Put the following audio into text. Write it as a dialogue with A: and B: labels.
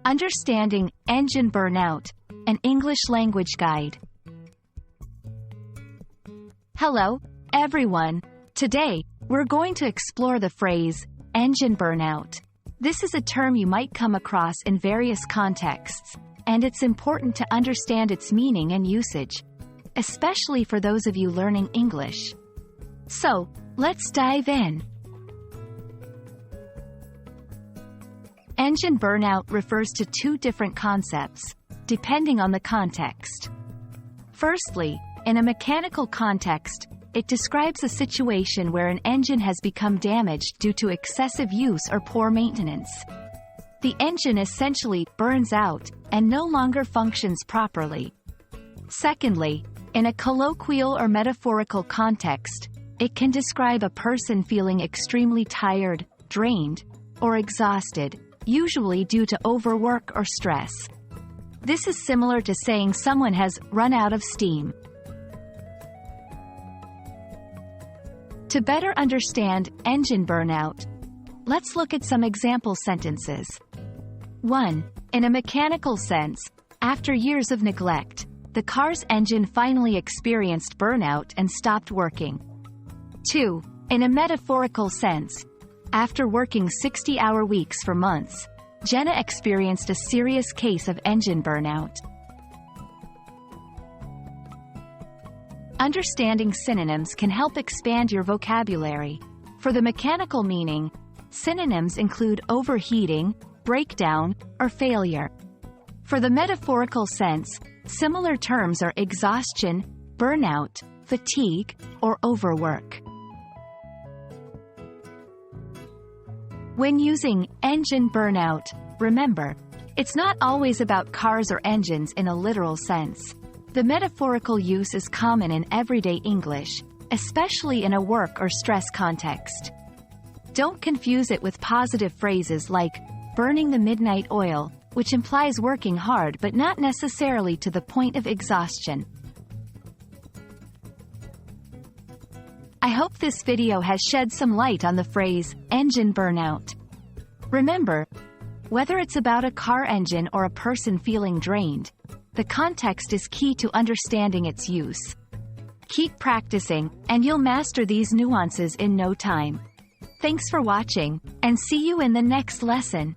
A: Understanding Engine Burnout, an English language guide. Hello, everyone. Today, we're going to explore the phrase, engine burnout. This is a term you might come across in various contexts, and it's important to understand its meaning and usage, especially for those of you learning English. So, let's dive in. Engine burnout refers to two different concepts, depending on the context. Firstly, in a mechanical context, it describes a situation where an engine has become damaged due to excessive use or poor maintenance. The engine essentially burns out and no longer functions properly. Secondly, in a colloquial or metaphorical context, it can describe a person feeling extremely tired, drained, or exhausted, usually due to overwork or stress. This is similar to saying someone has run out of steam. To better understand engine burnout, let's look at some example sentences. 1. In a mechanical sense, after years of neglect, the car's engine finally experienced burnout and stopped working. 2. In a metaphorical sense, after working 60-hour weeks for months, Jenna experienced a serious case of engine burnout. Understanding synonyms can help expand your vocabulary. For the mechanical meaning, synonyms include overheating, breakdown, or failure. For the metaphorical sense, similar terms are exhaustion, burnout, fatigue, or overwork. When using engine burnout, remember, it's not always about cars or engines in a literal sense. The metaphorical use is common in everyday English, especially in a work or stress context. Don't confuse it with positive phrases like burning the midnight oil, which implies working hard but not necessarily to the point of exhaustion. I hope this video has shed some light on the phrase, engine burnout. Remember, whether it's about a car engine or a person feeling drained, the context is key to understanding its use. Keep practicing, and you'll master these nuances in no time. Thanks for watching, and see you in the next lesson.